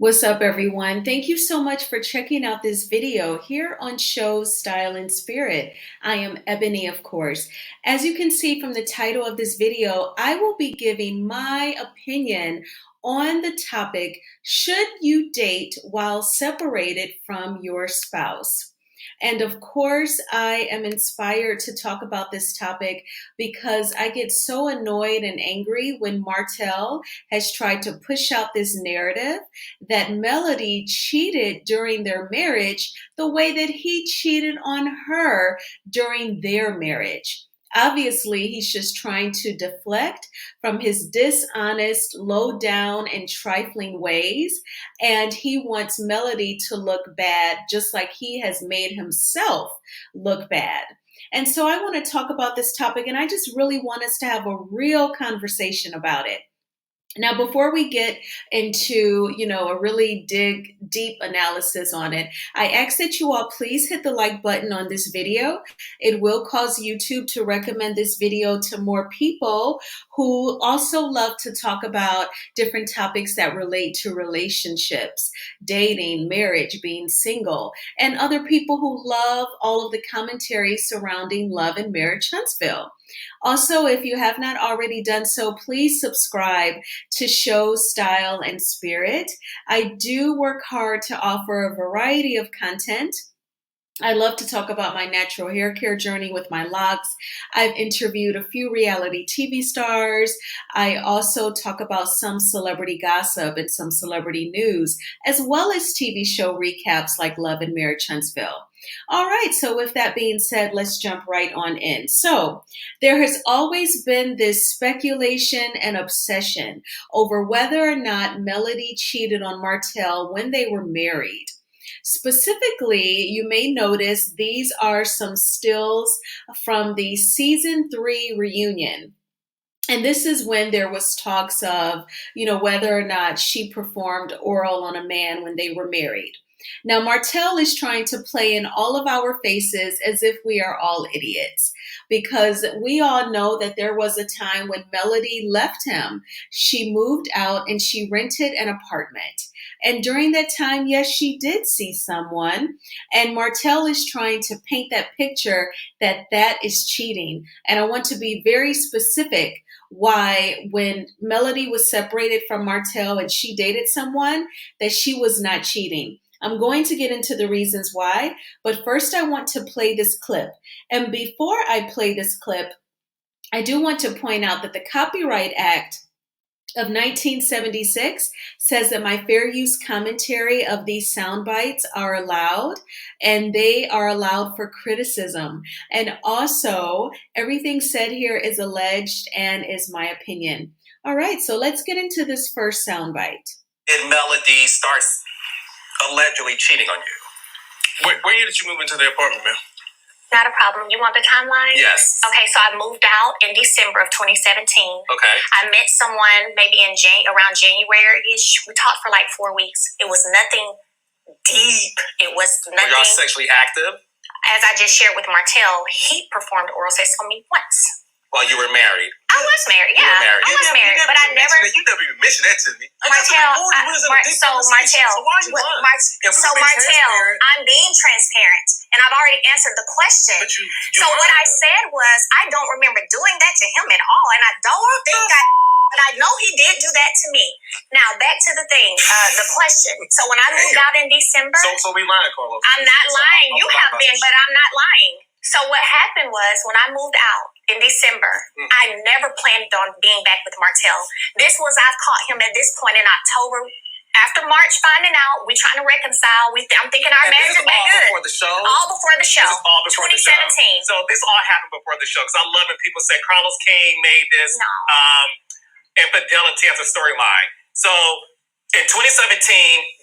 What's up, everyone? Thank you so much for checking out this video here on Show Style and Spirit. I am Ebony, of course. As you can see from the title of this video, I will be giving my opinion on the topic, should you date while separated from your spouse? And of course, I am inspired to talk about this topic because I get so annoyed and angry when Martell has tried to push out this narrative that Melody cheated during their marriage the way that he cheated on her during their marriage. Obviously, he's just trying to deflect from his dishonest, low down, and trifling ways. And he wants Melody to look bad, just like he has made himself look bad. And so I want to talk about this topic, and I just really want us to have a real conversation about it. Now, before we get into, a really deep analysis on it, I ask that you all please hit the like button on this video. It will cause YouTube to recommend this video to more people who also love to talk about different topics that relate to relationships, dating, marriage, being single, and other people who love all of the commentary surrounding love and marriage Huntsville. Also, if you have not already done so, please subscribe to Show Style and Spirit. I do work hard to offer a variety of content. I love to talk about my natural hair care journey with my locks. I've interviewed a few reality TV stars. I also talk about some celebrity gossip and some celebrity news, as well as TV show recaps like Love and Marriage Huntsville. All right, so with that being said, let's jump right on in. So, there has always been this speculation and obsession over whether or not Melody cheated on Martell when they were married. Specifically, you may notice these are some stills from the season 3 reunion. And this is when there was talks of, whether or not she performed oral on a man when they were married. Now, Martell is trying to play in all of our faces as if we are all idiots, because we all know that there was a time when Melody left him. She moved out and she rented an apartment. And during that time, yes, she did see someone. And Martell is trying to paint that picture that that is cheating. And I want to be very specific why when Melody was separated from Martell and she dated someone, that she was not cheating. I'm going to get into the reasons why, but first I want to play this clip. And before I play this clip, I do want to point out that the Copyright Act of 1976 says that my fair use commentary of these sound bites are allowed, and they are allowed for criticism. And also, everything said here is alleged and is my opinion. All right, so let's get into this first sound bite. And Melody starts allegedly cheating on you. Where year did you move into the apartment, man? Not a problem. You want the timeline? Yes. Okay, so I moved out in December of 2017. Okay. I met someone maybe around January-ish. We talked for like 4 weeks. It was nothing deep. It was nothing. Were y'all sexually active? As I just shared with Martell, he performed oral sex on me once. While you were married? I was married, yeah. I was married, but I never... You never even mentioned that to me. Martell, Martell, I'm being transparent, and I've already answered the question. But so what I said was, I don't remember doing that to him at all, and I don't think but I know he did do that to me. Now, back to the thing, the question. So when I moved out in December... So we lying, Carlos. I'm not lying. You have been, but I'm not lying. So what happened was, when I moved out in December, I never planned on being back with Martell. I've caught him at this point in October. After March finding out, we're trying to reconcile. I'm thinking our marriage is back good. Before the show? All before the show. This is all before 2017. The show. So this all happened before the show. Because I love when people say Carlos King made this infidelity as a storyline. So in 2017,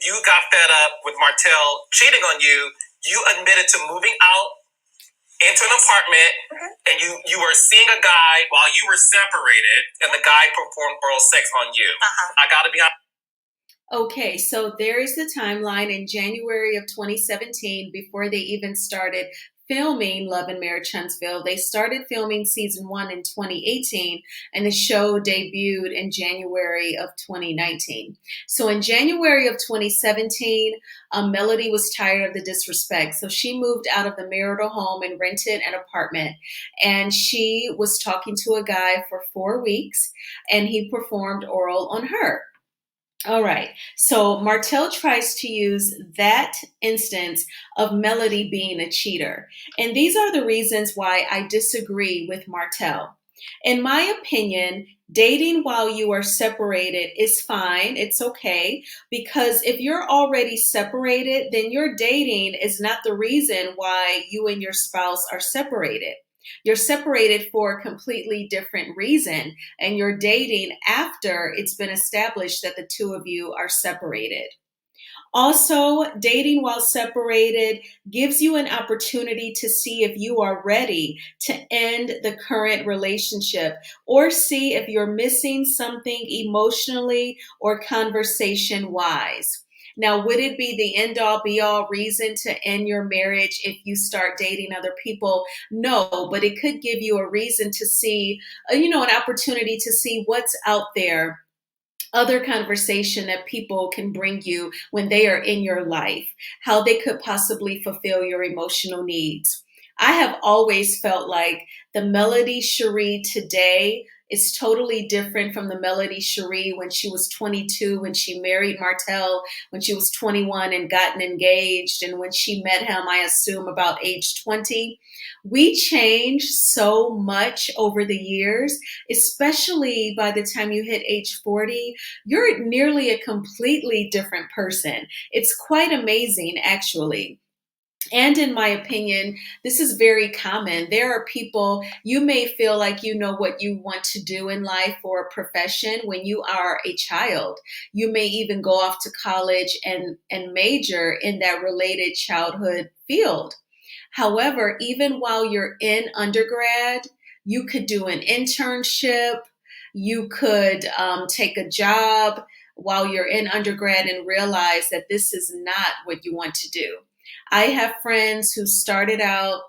you got fed up with Martell cheating on you. You admitted to moving out into an apartment, and you were seeing a guy while you were separated, and the guy performed oral sex on you. I gotta be honest. Okay, so there's the timeline in January of 2017, before they even started filming Love and Marriage Huntsville. They started filming season 1 in 2018, and the show debuted in January of 2019. So in January of 2017, Melody was tired of the disrespect. So she moved out of the marital home and rented an apartment. And she was talking to a guy for 4 weeks, and he performed oral on her. All right. So Martell tries to use that instance of Melody being a cheater. And these are the reasons why I disagree with Martell. In my opinion, dating while you are separated is fine. It's okay. Because if you're already separated, then your dating is not the reason why you and your spouse are separated. You're separated for a completely different reason, and you're dating after it's been established that the two of you are separated. Also, dating while separated gives you an opportunity to see if you are ready to end the current relationship or see if you're missing something emotionally or conversation wise. Now, would it be the end all be all reason to end your marriage if you start dating other people? No, but it could give you a reason to see, an opportunity to see what's out there, other conversation that people can bring you when they are in your life, how they could possibly fulfill your emotional needs. I have always felt like the Melody Cherie today is totally different from the Melody Cherie when she was 22, when she married Martell, when she was 21 and gotten engaged, and when she met him, I assume, about age 20. We changed so much over the years, especially by the time you hit age 40. You're nearly a completely different person. It's quite amazing, actually. And in my opinion, this is very common. There are people, you may feel like you know what you want to do in life or a profession when you are a child. You may even go off to college and major in that related childhood field. However, even while you're in undergrad, you could do an internship, you could take a job while you're in undergrad and realize that this is not what you want to do. I have friends who started out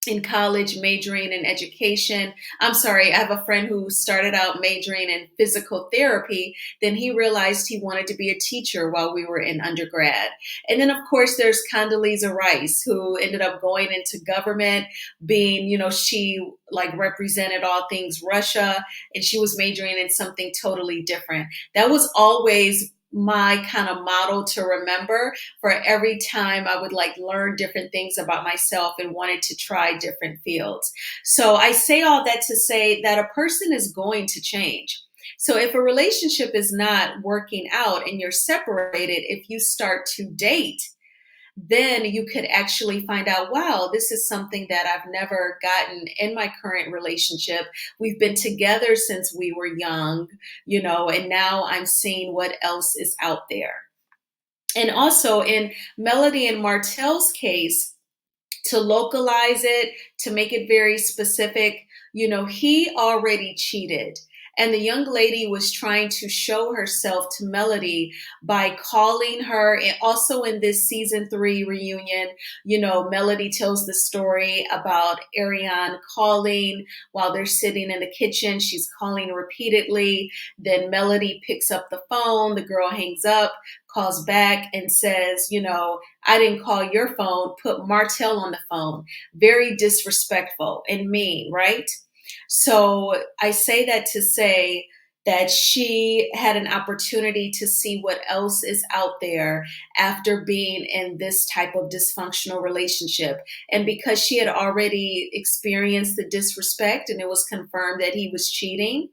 in college majoring in education. I'm sorry, I have a friend who started out majoring in physical therapy. Then he realized he wanted to be a teacher while we were in undergrad. And then, of course, there's Condoleezza Rice, who ended up going into government, being, she like represented all things Russia, and she was majoring in something totally different. That was always my kind of model to remember for every time I would like learn different things about myself and wanted to try different fields. So I say all that to say that a person is going to change. So if a relationship is not working out and you're separated, if you start to date, then you could actually find out, wow, this is something that I've never gotten in my current relationship. We've been together since we were young, and now I'm seeing what else is out there. And also in Melody and Martell's case, to localize it, to make it very specific, he already cheated. And the young lady was trying to show herself to Melody by calling her. And also in this season 3 reunion, Melody tells the story about Ariane calling while they're sitting in the kitchen. She's calling repeatedly. Then Melody picks up the phone. The girl hangs up, calls back and says, I didn't call your phone, put Martell on the phone. Very disrespectful and mean, right? So I say that to say that she had an opportunity to see what else is out there after being in this type of dysfunctional relationship. And because she had already experienced the disrespect and it was confirmed that he was cheating,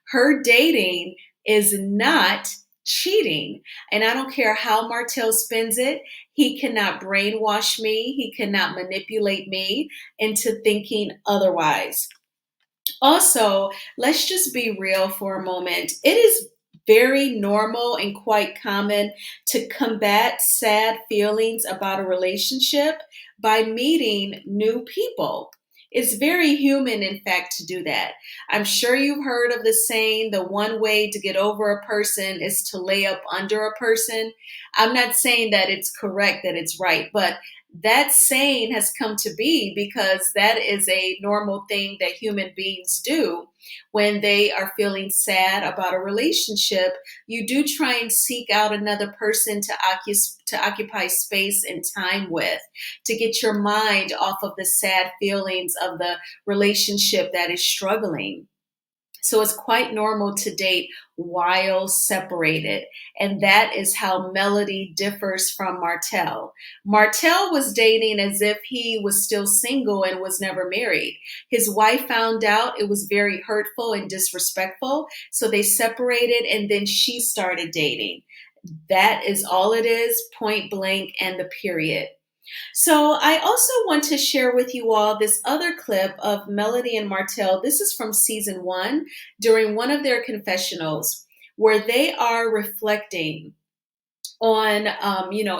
her dating is not cheating. And I don't care how Martell spins it. He cannot brainwash me. He cannot manipulate me into thinking otherwise. Also, let's just be real for a moment. It is very normal and quite common to combat sad feelings about a relationship by meeting new people. It's very human, in fact, to do that. I'm sure you've heard of the saying, the one way to get over a person is to lay up under a person. I'm not saying that it's correct, that it's right, but that saying has come to be because that is a normal thing that human beings do. When they are feeling sad about a relationship, you do try and seek out another person to occupy space and time with, to get your mind off of the sad feelings of the relationship that is struggling. So it's quite normal to date while separated. And that is how Melody differs from Martell. Martell was dating as if he was still single and was never married. His wife found out, it was very hurtful and disrespectful. So they separated and then she started dating. That is all it is, point blank, and the period. So I also want to share with you all this other clip of Melody and Martell. This is from season one during one of their confessionals where they are reflecting on,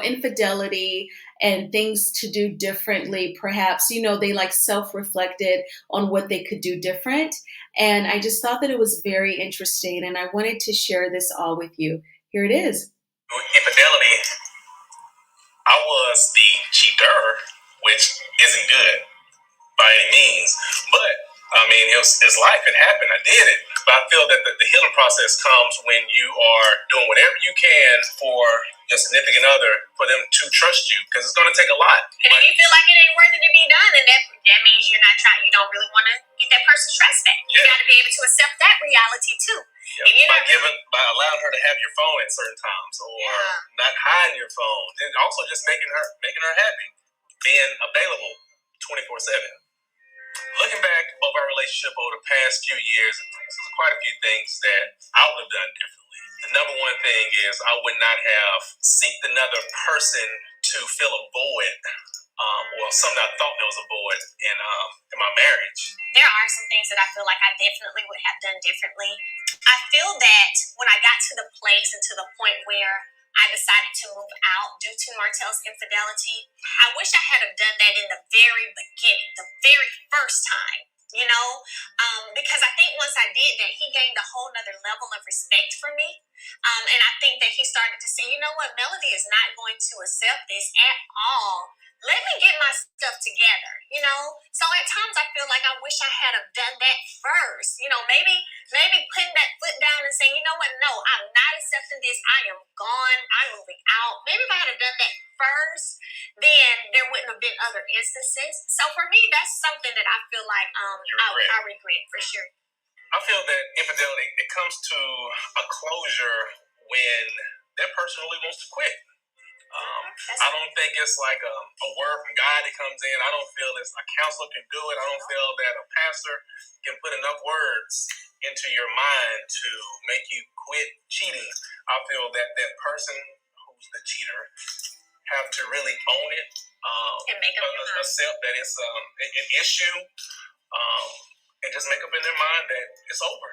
infidelity and things to do differently. Perhaps, they like self-reflected on what they could do different. And I just thought that it was very interesting and I wanted to share this all with you. Here it is. Infidelity, I was the cheater, which isn't good by any means. But I mean, it's life. It happened. I did it. But I feel that the healing process comes when you are doing whatever you can for your significant other, for them to trust you, because it's going to take a lot. And if you feel like it ain't worthy to be done, then that means you're not trying. You don't really want to get that person's trust back. You got to be able to accept that reality too. Yeah. By allowing her to have your phone at certain times, or not hiding your phone, and also just making her happy, being available 24/7. Looking back over our relationship over the past few years, there's quite a few things that I would have done differently. The number one thing is I would not have seeked another person to fill a void, or something I thought there was a void in my marriage. There are some things that I feel like I definitely would have done differently. I feel that when I got to the place and to the point where I decided to move out due to Martell's infidelity, I wish I had have done that in the very beginning, the very first time, because I think once I did that, he gained a whole nother level of respect for me. And I think that he started to say, you know what, Melody is not going to accept this at all. Let me get my stuff together. So at times I feel like I wish I had have done that first. Maybe putting that foot down and saying, you know what, no, I'm not accepting this. I am gone. I'm moving out. Maybe if I had have done that first, then there wouldn't have been other instances. So for me, that's something that I feel like I regret for sure. I feel that infidelity, it comes to a closure when that person really wants to quit. I don't think it's like a word from God that comes in. I don't feel it's a counselor can do it. I don't feel that a pastor can put enough words into your mind to make you quit cheating. I feel that that person who's the cheater have to really own it, and make up accept that it's an issue, and just make up in their mind that it's over.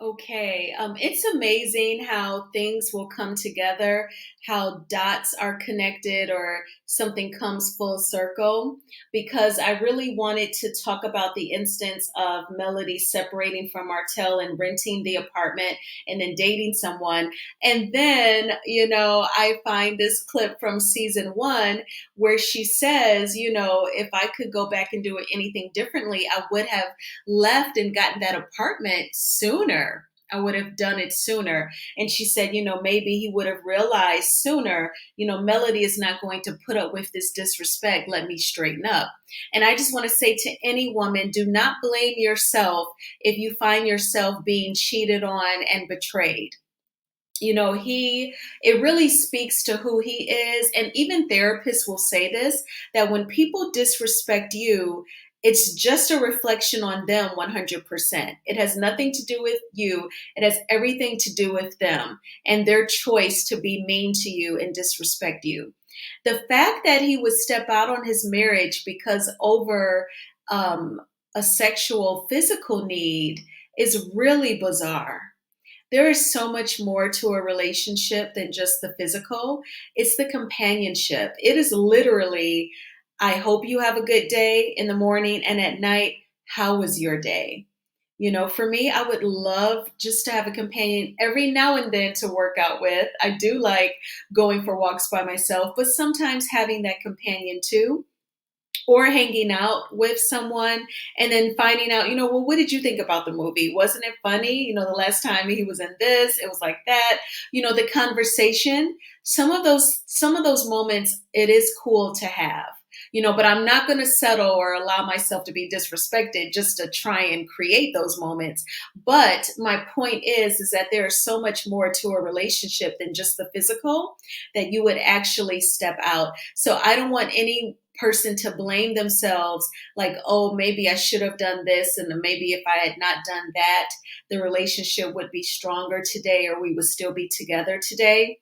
Okay, it's amazing how things will come together, how dots are connected or something comes full circle. Because I really wanted to talk about the instance of Melody separating from Martell and renting the apartment and then dating someone. And then, I find this clip from season one where she says, if I could go back and do anything differently, I would have left and gotten that apartment sooner. I would have done it sooner. And she said, maybe he would have realized sooner, Melody is not going to put up with this disrespect. Let me straighten up. And I just want to say to any woman, do not blame yourself if you find yourself being cheated on and betrayed. It really speaks to who he is. And even therapists will say this, that when people disrespect you, it's just a reflection on them 100%. It has nothing to do with you. It has everything to do with them and their choice to be mean to you and disrespect you. The fact that he would step out on his marriage because over a sexual physical need is really bizarre. There is so much more to a relationship than just the physical. It's the companionship. It is literally, I hope you have a good day in the morning, and at night, how was your day? You know, for me, I would love just to have a companion every now and then to work out with. I do like going for walks by myself, but sometimes having that companion too, or hanging out with someone and then finding out, well, what did you think about the movie? Wasn't it funny? The last time he was in this, it was like that. The conversation, some of those moments, it is cool to have. But I'm not going to settle or allow myself to be disrespected just to try and create those moments. But my point is that there is so much more to a relationship than just the physical, that you would actually step out. So I don't want any person to blame themselves like, oh, maybe I should have done this, and maybe if I had not done that, the relationship would be stronger today, or we would still be together today,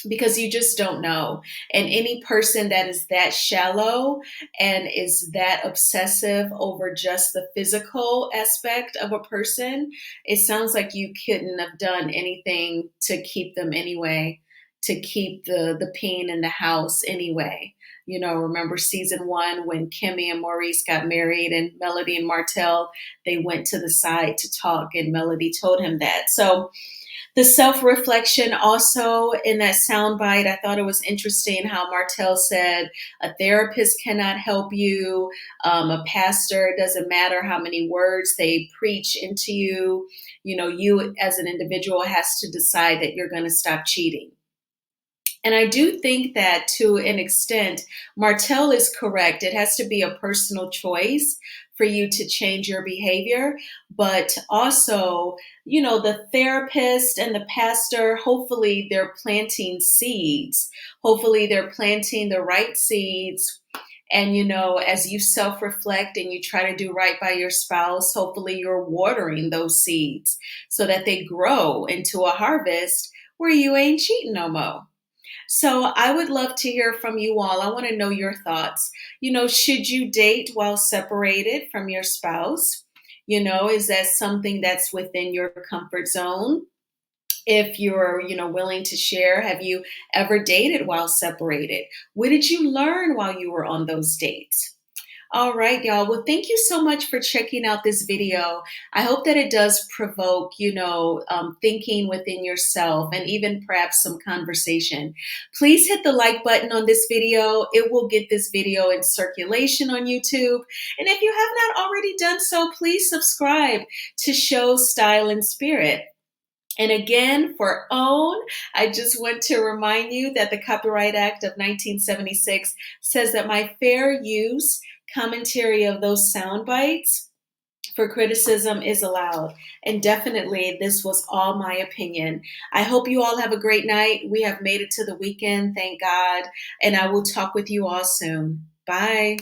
because you just don't know. And any person that is that shallow and is that obsessive over just the physical aspect of a person, it sounds like you couldn't have done anything to keep them anyway, to keep the pain in the house anyway. Remember season 1 when Kimmy and Maurice got married, and Melody and Martell, they went to the side to talk, and Melody told him that. So the self-reflection also in that soundbite, I thought it was interesting how Martell said a therapist cannot help you, a pastor, it doesn't matter how many words they preach into you. You as an individual has to decide that you're going to stop cheating. And I do think that to an extent, Martell is correct. It has to be a personal choice for you to change your behavior. But also, the therapist and the pastor, hopefully they're planting seeds. Hopefully they're planting the right seeds. And, as you self reflect and you try to do right by your spouse, hopefully you're watering those seeds so that they grow into a harvest where you ain't cheating no more. So I would love to hear from you all. I want to know your thoughts. Should you date while separated from your spouse? Is that something that's within your comfort zone? If you're, willing to share, have you ever dated while separated? What did you learn while you were on those dates? All right, y'all. Well, thank you so much for checking out this video. I hope that it does provoke, thinking within yourself and even perhaps some conversation. Please hit the like button on this video. It will get this video in circulation on YouTube. And if you have not already done so, please subscribe to Show Style and Spirit. And again, for OWN, I just want to remind you that the Copyright Act of 1976 says that my fair use commentary of those sound bites for criticism is allowed. And definitely, this was all my opinion. I hope you all have a great night. We have made it to the weekend, thank God. And I will talk with you all soon. Bye.